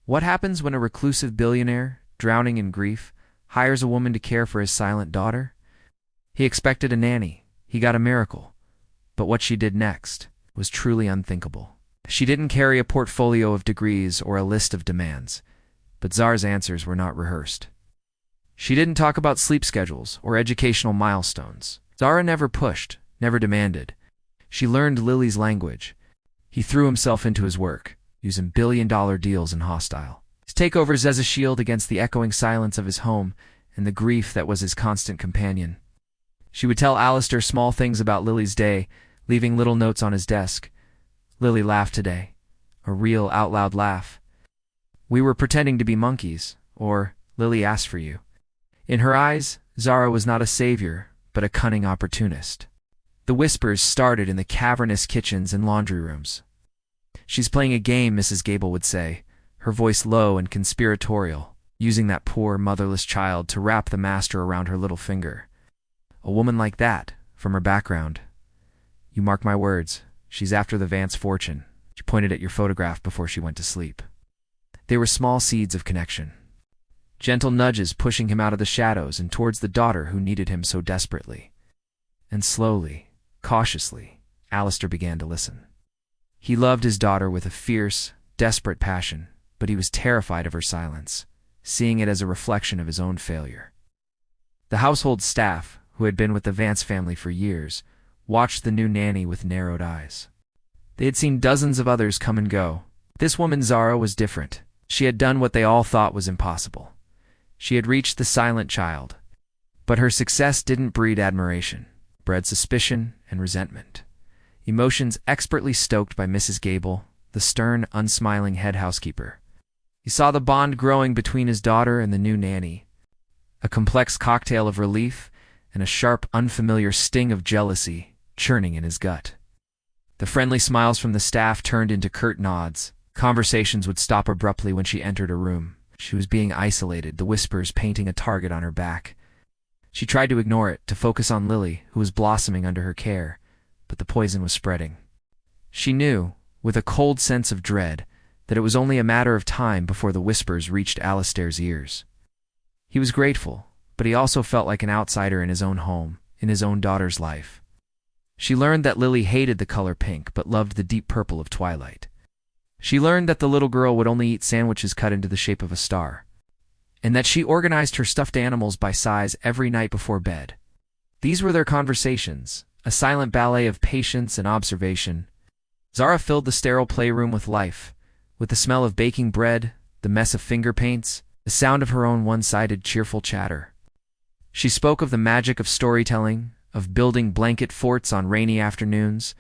What happens when a reclusive billionaire, drowning in grief, hires a woman to care for his silent daughter? He expected a nanny. He got a miracle. But what she did next was truly unthinkable. She didn't carry a portfolio of degrees or a list of demands, but Zara's answers were not rehearsed. She didn't talk about sleep schedules or educational milestones. Zara never pushed, never demanded. She learned Lily's language. He threw himself into his work, using billion-dollar deals in hostile. His takeovers as a shield against the echoing silence of his home and the grief that was his constant companion. She would tell Alistair small things about Lily's day, leaving little notes on his desk. Lily laughed today. A real out-loud laugh. We were pretending to be monkeys, or Lily asked for you. In her eyes, Zara was not a savior, but a cunning opportunist. The whispers started in the cavernous kitchens and laundry rooms. She's playing a game, Mrs. Gable would say, her voice low and conspiratorial, using that poor, motherless child to wrap the master around her little finger. A woman like that, from her background. You mark my words, she's after the Vance fortune. She pointed at your photograph before she went to sleep. They were small seeds of connection. Gentle nudges pushing him out of the shadows and towards the daughter who needed him so desperately. And slowly, cautiously, Alistair began to listen. He loved his daughter with a fierce, desperate passion, but he was terrified of her silence, seeing it as a reflection of his own failure. The household staff, who had been with the Vance family for years, watched the new nanny with narrowed eyes. They had seen dozens of others come and go. This woman, Zara, was different. She had done what they all thought was impossible. She had reached the silent child. But her success didn't breed admiration, bred suspicion and resentment. Emotions expertly stoked by Mrs. Gable, the stern, unsmiling head housekeeper. He saw the bond growing between his daughter and the new nanny, a complex cocktail of relief and a sharp, unfamiliar sting of jealousy churning in his gut. The friendly smiles from the staff turned into curt nods. Conversations would stop abruptly when she entered a room. She was being isolated, the whispers painting a target on her back. She tried to ignore it, to focus on Lily, who was blossoming under her care, but the poison was spreading. She knew, with a cold sense of dread, that it was only a matter of time before the whispers reached Alistair's ears. He was grateful, but he also felt like an outsider in his own home, in his own daughter's life. She learned that Lily hated the color pink but loved the deep purple of twilight. She learned that the little girl would only eat sandwiches cut into the shape of a star, and that she organized her stuffed animals by size every night before bed. These were their conversations, a silent ballet of patience and observation. Zara filled the sterile playroom with life, with the smell of baking bread, the mess of finger paints, the sound of her own one-sided cheerful chatter. She spoke of the magic of storytelling, of building blanket forts on rainy afternoons,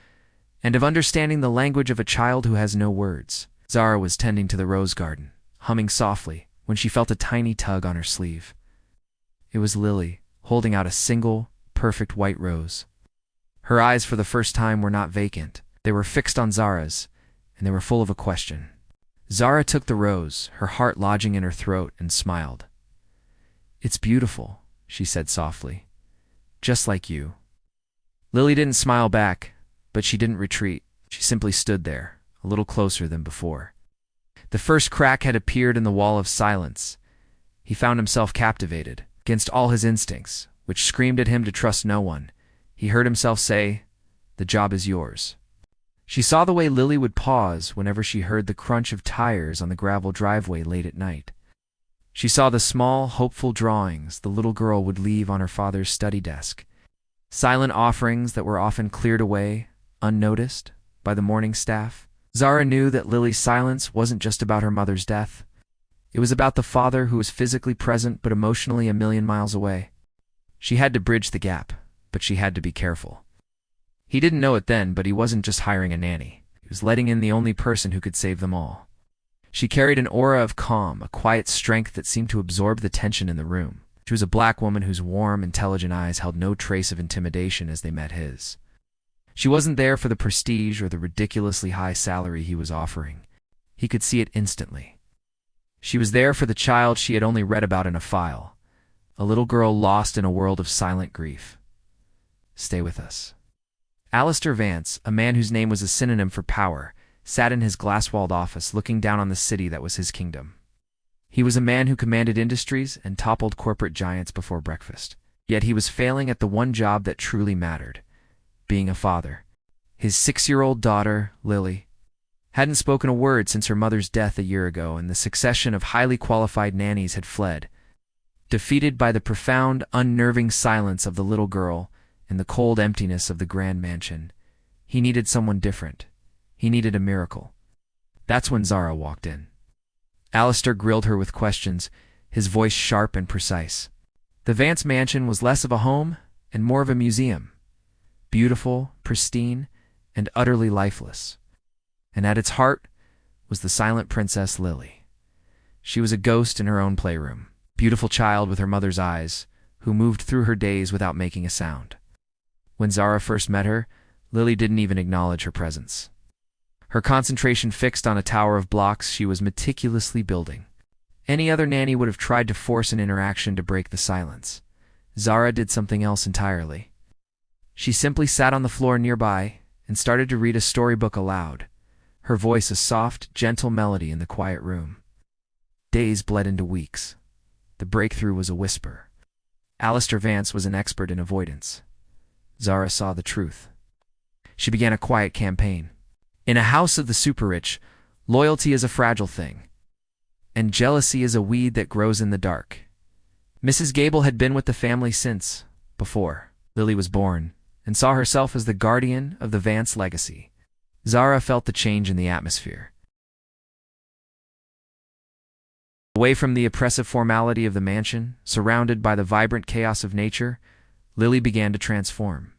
and of understanding the language of a child who has no words. Zara was tending to the rose garden, humming softly, when she felt a tiny tug on her sleeve. It was Lily, holding out a single, perfect white rose. Her eyes for the first time were not vacant. They were fixed on Zara's, and they were full of a question. Zara took the rose, her heart lodging in her throat, and smiled. "It's beautiful," she said softly. "Just like you." Lily didn't smile back, but she didn't retreat. She simply stood there, a little closer than before. The first crack had appeared in the wall of silence. He found himself captivated, against all his instincts, which screamed at him to trust no one. He heard himself say, "The job is yours." She saw the way Lily would pause whenever she heard the crunch of tires on the gravel driveway late at night. She saw the small, hopeful drawings the little girl would leave on her father's study desk, silent offerings that were often cleared away, unnoticed, by the morning staff. Zara knew that Lily's silence wasn't just about her mother's death. It was about the father who was physically present but emotionally a million miles away. She had to bridge the gap, but she had to be careful. He didn't know it then, but he wasn't just hiring a nanny. He was letting in the only person who could save them all. She carried an aura of calm, a quiet strength that seemed to absorb the tension in the room. She was a black woman whose warm, intelligent eyes held no trace of intimidation as they met his. She wasn't there for the prestige or the ridiculously high salary he was offering. He could see it instantly. She was there for the child she had only read about in a file, a little girl lost in a world of silent grief. "Stay with us." Alistair Vance, a man whose name was a synonym for power, sat in his glass-walled office looking down on the city that was his kingdom. He was a man who commanded industries and toppled corporate giants before breakfast. Yet he was failing at the one job that truly mattered: being a father. His 6-year-old daughter, Lily, hadn't spoken a word since her mother's death a year ago, and the succession of highly qualified nannies had fled. Defeated by the profound, unnerving silence of the little girl and the cold emptiness of the grand mansion, he needed someone different. He needed a miracle. That's when Zara walked in. Alistair grilled her with questions, his voice sharp and precise. The Vance mansion was less of a home and more of a museum. Beautiful, pristine, and utterly lifeless. And at its heart was the silent princess Lily. She was a ghost in her own playroom, beautiful child with her mother's eyes, who moved through her days without making a sound. When Zara first met her, Lily didn't even acknowledge her presence. Her concentration fixed on a tower of blocks she was meticulously building. Any other nanny would have tried to force an interaction to break the silence. Zara did something else entirely. She simply sat on the floor nearby and started to read a storybook aloud, her voice a soft, gentle melody in the quiet room. Days bled into weeks. The breakthrough was a whisper. Alistair Vance was an expert in avoidance. Zara saw the truth. She began a quiet campaign. In a house of the super-rich, loyalty is a fragile thing, and jealousy is a weed that grows in the dark. Mrs. Gable had been with the family since, before Lily was born, and saw herself as the guardian of the Vance legacy. Zara felt the change in the atmosphere. Away from the oppressive formality of the mansion, surrounded by the vibrant chaos of nature, Lily began to transform.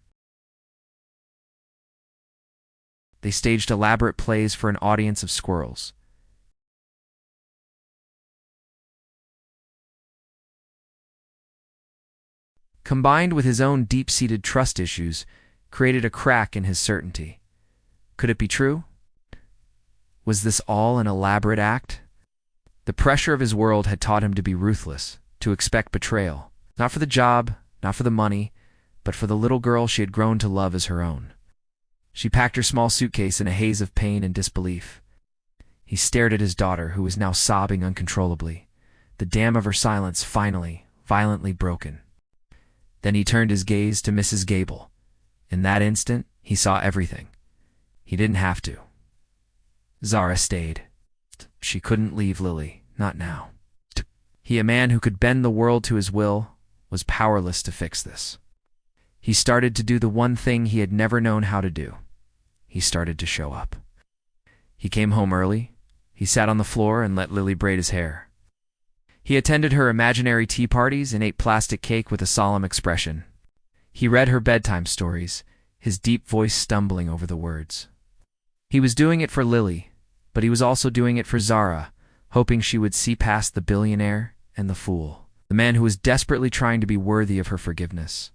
They staged elaborate plays for an audience of squirrels. Combined with his own deep-seated trust issues, created a crack in his certainty. Could it be true? Was this all an elaborate act? The pressure of his world had taught him to be ruthless, to expect betrayal, not for the job, not for the money, but for the little girl she had grown to love as her own. She packed her small suitcase in a haze of pain and disbelief. He stared at his daughter, who was now sobbing uncontrollably, the dam of her silence finally, violently broken. Then he turned his gaze to Mrs. Gable. In that instant, he saw everything. He didn't have to. Zara stayed. She couldn't leave Lily, not now. He, a man who could bend the world to his will, was powerless to fix this. He started to do the one thing he had never known how to do. He started to show up. He came home early. He sat on the floor and let Lily braid his hair. He attended her imaginary tea parties and ate plastic cake with a solemn expression. He read her bedtime stories, his deep voice stumbling over the words. He was doing it for Lily, but he was also doing it for Zara, hoping she would see past the billionaire and the fool, the man who was desperately trying to be worthy of her forgiveness.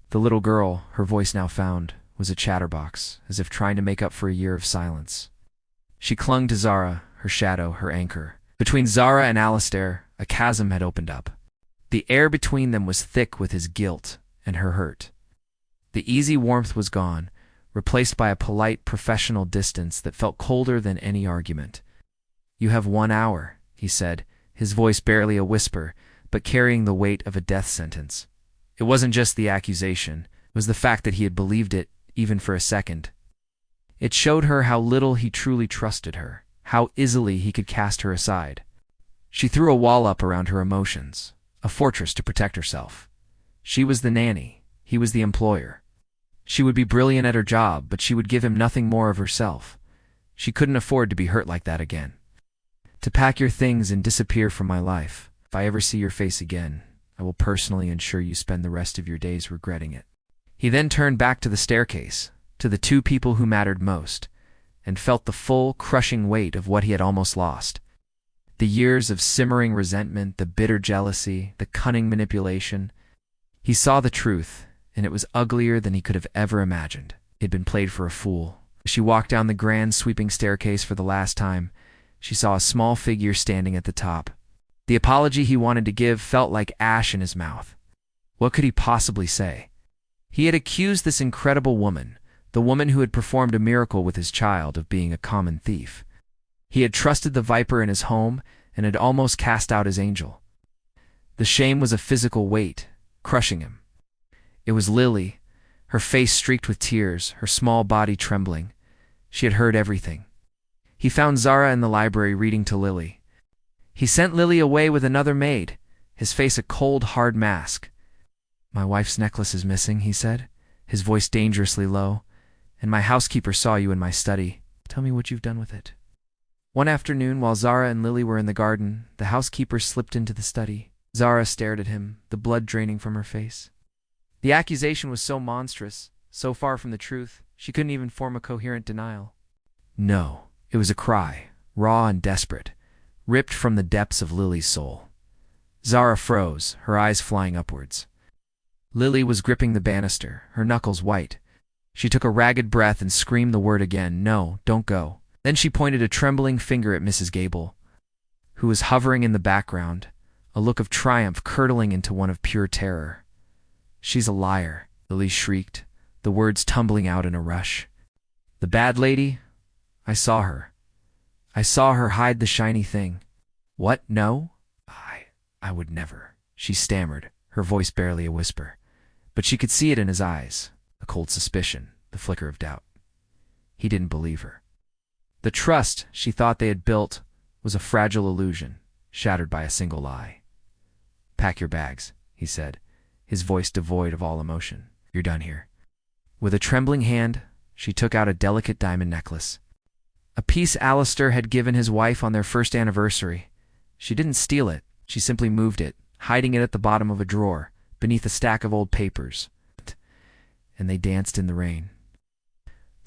The little girl, her voice now found, was a chatterbox, as if trying to make up for a year of silence. She clung to Zara, her shadow, her anchor. Between Zara and Alistair, a chasm had opened up. The air between them was thick with his guilt and her hurt. The easy warmth was gone, replaced by a polite, professional distance that felt colder than any argument. "You have 1 hour," he said, his voice barely a whisper, but carrying the weight of a death sentence. It wasn't just the accusation, it was the fact that he had believed it, even for a second. It showed her how little he truly trusted her, how easily he could cast her aside. She threw a wall up around her emotions, a fortress to protect herself. She was the nanny, he was the employer. She would be brilliant at her job, but she would give him nothing more of herself. She couldn't afford to be hurt like that again. "To pack your things and disappear from my life. If I ever see your face again, I will personally ensure you spend the rest of your days regretting it." He then turned back to the staircase, to the two people who mattered most, and felt the full, crushing weight of what he had almost lost. The years of simmering resentment, the bitter jealousy, the cunning manipulation. He saw the truth, and it was uglier than he could have ever imagined. He had been played for a fool. As she walked down the grand, sweeping staircase for the last time, she saw a small figure standing at the top. The apology he wanted to give felt like ash in his mouth. What could he possibly say? He had accused this incredible woman, the woman who had performed a miracle with his child of being a common thief. He had trusted the viper in his home and had almost cast out his angel. The shame was a physical weight, crushing him. It was Lily, her face streaked with tears, her small body trembling. She had heard everything. He found Zara in the library reading to Lily. He sent Lily away with another maid, his face a cold, hard mask. "My wife's necklace is missing," he said, his voice dangerously low, "and my housekeeper saw you in my study. Tell me what you've done with it." One afternoon, while Zara and Lily were in the garden, the housekeeper slipped into the study. Zara stared at him, the blood draining from her face. The accusation was so monstrous, so far from the truth, she couldn't even form a coherent denial. No, it was a cry, raw and desperate, ripped from the depths of Lily's soul. Zara froze, her eyes flying upwards. Lily was gripping the banister, her knuckles white. She took a ragged breath and screamed the word again, "No, don't go." Then she pointed a trembling finger at Mrs. Gable, who was hovering in the background, a look of triumph curdling into one of pure terror. "She's a liar," Lily shrieked, the words tumbling out in a rush. "The bad lady? I saw her. I saw her hide the shiny thing." "What? No? I would never," she stammered, her voice barely a whisper. But she could see it in his eyes, a cold suspicion, the flicker of doubt. He didn't believe her. The trust she thought they had built was a fragile illusion, shattered by a single lie. "Pack your bags," he said, his voice devoid of all emotion. "You're done here." With a trembling hand, she took out a delicate diamond necklace. A piece Alistair had given his wife on their first anniversary. She didn't steal it, she simply moved it, hiding it at the bottom of a drawer, beneath a stack of old papers. And they danced in the rain.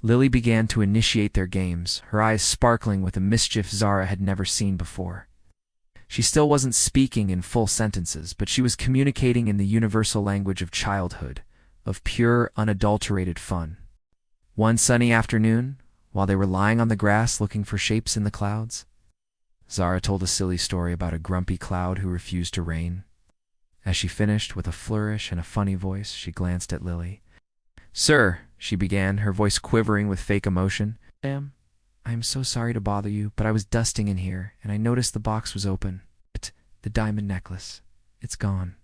Lily began to initiate their games, her eyes sparkling with a mischief Zara had never seen before. She still wasn't speaking in full sentences, but she was communicating in the universal language of childhood, of pure, unadulterated fun. One sunny afternoon, while they were lying on the grass looking for shapes in the clouds, Zara told a silly story about a grumpy cloud who refused to rain. As she finished, with a flourish and a funny voice, she glanced at Lily. "Sir," she began, her voice quivering with fake emotion. "Ma'am, I am so sorry to bother you, but I was dusting in here, and I noticed the box was open. The diamond necklace. It's gone."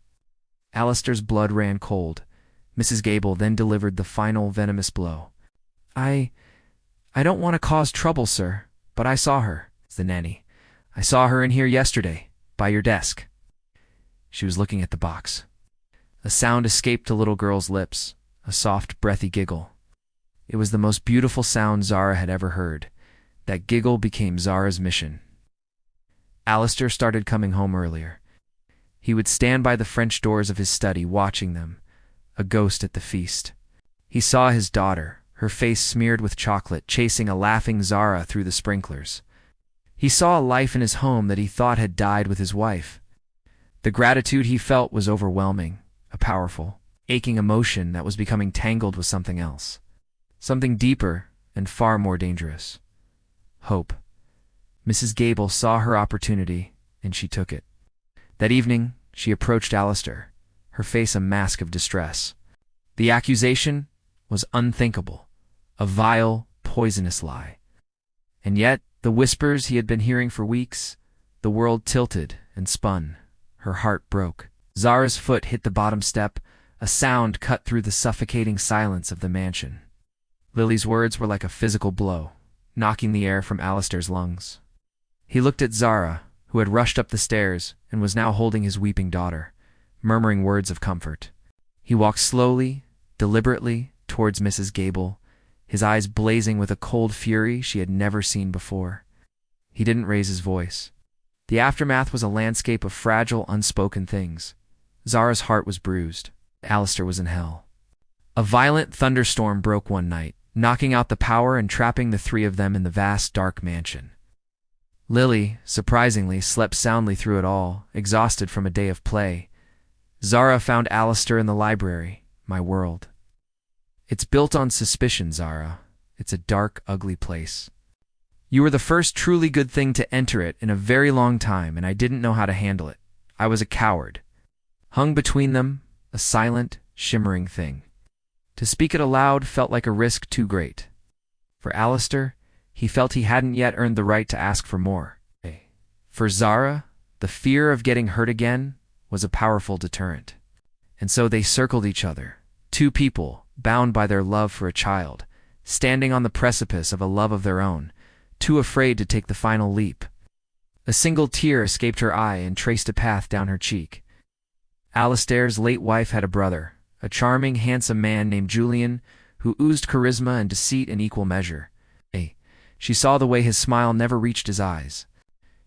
Alistair's blood ran cold. Mrs. Gable then delivered the final venomous blow. I don't want to cause trouble, sir, but I saw her. It's the nanny. I saw her in here yesterday, by your desk." She was looking at the box. A sound escaped the little girl's lips, a soft, breathy giggle. It was the most beautiful sound Zara had ever heard. That giggle became Zara's mission. Alistair started coming home earlier. He would stand by the French doors of his study, watching them, a ghost at the feast. He saw his daughter, her face smeared with chocolate, chasing a laughing Zara through the sprinklers. He saw a life in his home that he thought had died with his wife. The gratitude he felt was overwhelming, a powerful, aching emotion that was becoming tangled with something else. Something deeper and far more dangerous. Hope. Mrs. Gable saw her opportunity, and she took it. That evening, she approached Alistair, her face a mask of distress. The accusation was unthinkable, a vile, poisonous lie. And yet, the whispers he had been hearing for weeks, the world tilted and spun. Her heart broke. Zara's foot hit the bottom step, a sound cut through the suffocating silence of the mansion. Lily's words were like a physical blow, knocking the air from Alistair's lungs. He looked at Zara, who had rushed up the stairs and was now holding his weeping daughter, murmuring words of comfort. He walked slowly, deliberately, towards Mrs. Gable, his eyes blazing with a cold fury she had never seen before. He didn't raise his voice. The aftermath was a landscape of fragile, unspoken things. Zara's heart was bruised. Alistair was in hell. A violent thunderstorm broke one night, knocking out the power and trapping the three of them in the vast, dark mansion. Lily, surprisingly, slept soundly through it all, exhausted from a day of play. Zara found Alistair in the library, my world. "It's built on suspicion, Zara. It's a dark, ugly place. You were the first truly good thing to enter it in a very long time, and I didn't know how to handle it. I was a coward. Hung between them, a silent, shimmering thing. To speak it aloud felt like a risk too great. For Alistair, he felt he hadn't yet earned the right to ask for more. For Zara, the fear of getting hurt again was a powerful deterrent. And so they circled each other, two people bound by their love for a child, standing on the precipice of a love of their own, too afraid to take the final leap. A single tear escaped her eye and traced a path down her cheek. Alistair's late wife had a brother, a charming, handsome man named Julian, who oozed charisma and deceit in equal measure. She saw the way his smile never reached his eyes.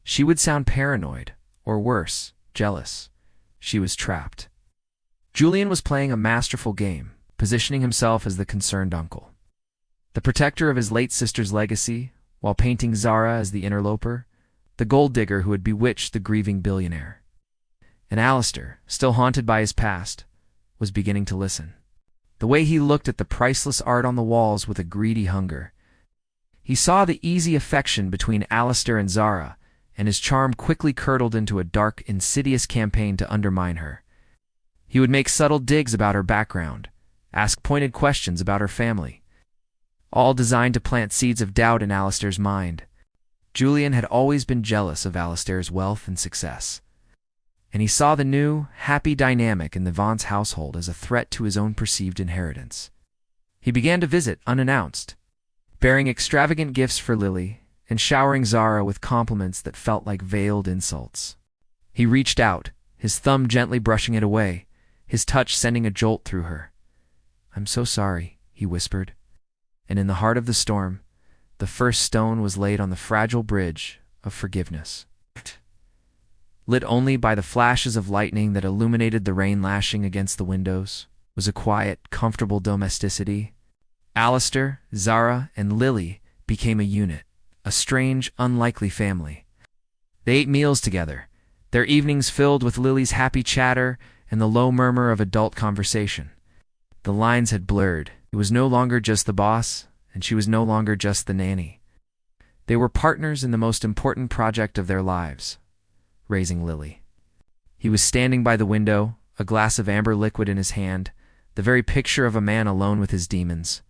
She would sound paranoid, or worse, jealous. She was trapped. Julian was playing a masterful game, positioning himself as the concerned uncle, the protector of his late sister's legacy, while painting Zara as the interloper, the gold digger who had bewitched the grieving billionaire. And Alistair, still haunted by his past, was beginning to listen. The way he looked at the priceless art on the walls with a greedy hunger. He saw the easy affection between Alistair and Zara, and his charm quickly curdled into a dark, insidious campaign to undermine her. He would make subtle digs about her background, ask pointed questions about her family, all designed to plant seeds of doubt in Alistair's mind. Julian had always been jealous of Alistair's wealth and success, and he saw the new, happy dynamic in the Vance household as a threat to his own perceived inheritance. He began to visit unannounced, bearing extravagant gifts for Lily and showering Zara with compliments that felt like veiled insults. He reached out, his thumb gently brushing it away, his touch sending a jolt through her. "I'm so sorry," he whispered. And in the heart of the storm, the first stone was laid on the fragile bridge of forgiveness. Lit only by the flashes of lightning that illuminated the rain lashing against the windows, was a quiet, comfortable domesticity. Alistair, Zara, and Lily became a unit, a strange, unlikely family. They ate meals together, their evenings filled with Lily's happy chatter and the low murmur of adult conversation. The lines had blurred. He was no longer just the boss, and she was no longer just the nanny. They were partners in the most important project of their lives, raising Lily. He was standing by the window, a glass of amber liquid in his hand, the very picture of a man alone with his demons.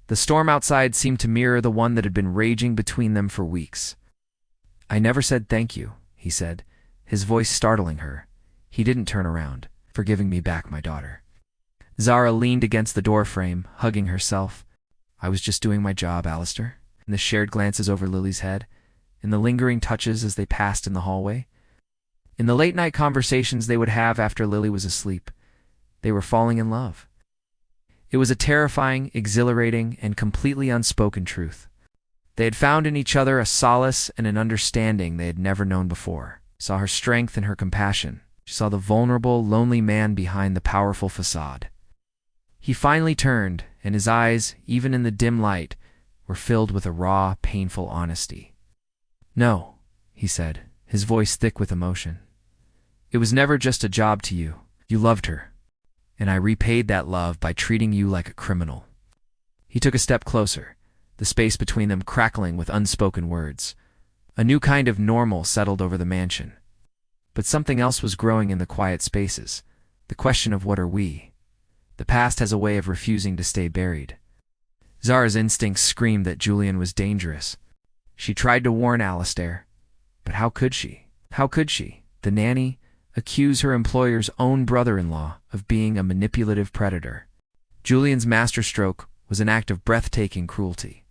The storm outside seemed to mirror the one that had been raging between them for weeks. "I never said thank you," he said, his voice startling her. He didn't turn around. "For giving me back my daughter." Zara leaned against the doorframe, hugging herself. "I was just doing my job, Alistair." In the shared glances over Lily's head, in the lingering touches as they passed in the hallway, in the late-night conversations they would have after Lily was asleep, they were falling in love. It was a terrifying, exhilarating, and completely unspoken truth. They had found in each other a solace and an understanding they had never known before. She saw her strength and her compassion. She saw the vulnerable, lonely man behind the powerful facade. He finally turned, and his eyes, even in the dim light, were filled with a raw, painful honesty. "No," he said, his voice thick with emotion. "It was never just a job to you. You loved her. And I repaid that love by treating you like a criminal." He took a step closer, the space between them crackling with unspoken words. A new kind of normal settled over the mansion. But something else was growing in the quiet spaces, the question of what are we? The past has a way of refusing to stay buried. Zara's instincts screamed that Julian was dangerous. She tried to warn Alistair, but how could she? How could she, the nanny, accuse her employer's own brother-in-law of being a manipulative predator? Julian's masterstroke was an act of breathtaking cruelty.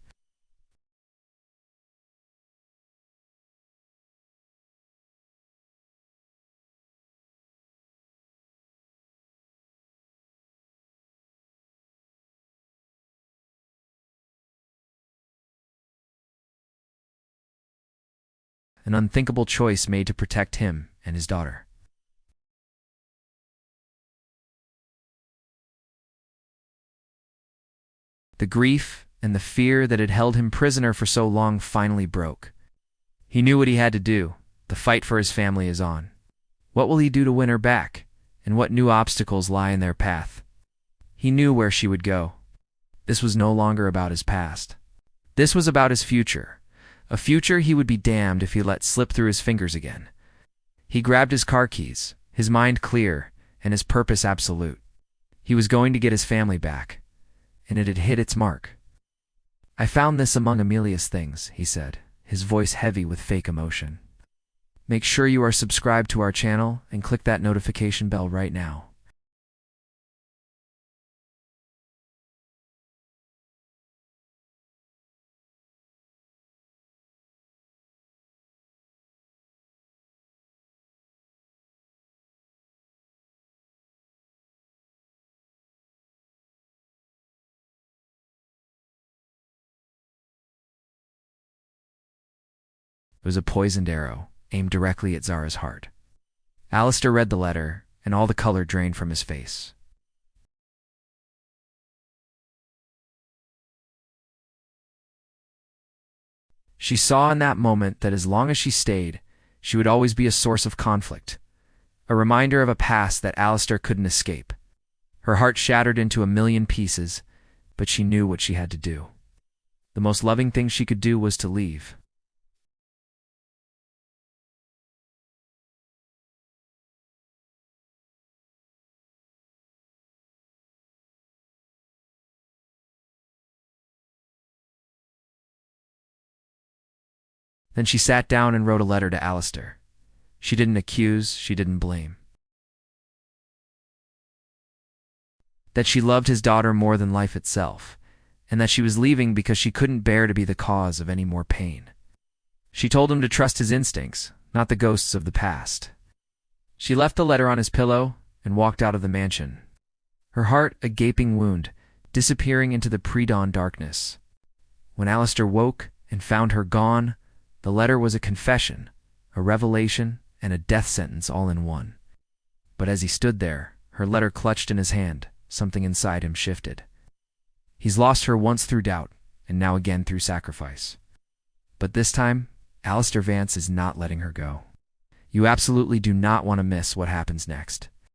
An unthinkable choice made to protect him and his daughter. The grief and the fear that had held him prisoner for so long finally broke. He knew what he had to do. The fight for his family is on. What will he do to win her back, and what new obstacles lie in their path? He knew where she would go. This was no longer about his past. This was about his future. A future he would be damned if he let slip through his fingers again. He grabbed his car keys, his mind clear, and his purpose absolute. He was going to get his family back, and it had hit its mark. "I found this among Amelia's things," he said, his voice heavy with fake emotion. "Make sure you are subscribed to our channel and click that notification bell right now." It was a poisoned arrow, aimed directly at Zara's heart. Alistair read the letter, and all the color drained from his face. She saw in that moment that as long as she stayed, she would always be a source of conflict, a reminder of a past that Alistair couldn't escape. Her heart shattered into a million pieces, but she knew what she had to do. The most loving thing she could do was to leave. Then she sat down and wrote a letter to Alistair. She didn't accuse, she didn't blame. That she loved his daughter more than life itself, and that she was leaving because she couldn't bear to be the cause of any more pain. She told him to trust his instincts, not the ghosts of the past. She left the letter on his pillow and walked out of the mansion, her heart a gaping wound, disappearing into the pre-dawn darkness. When Alistair woke and found her gone, the letter was a confession, a revelation, and a death sentence all in one. But as he stood there, her letter clutched in his hand, something inside him shifted. He's lost her once through doubt, and now again through sacrifice. But this time, Alistair Vance is not letting her go. You absolutely do not want to miss what happens next.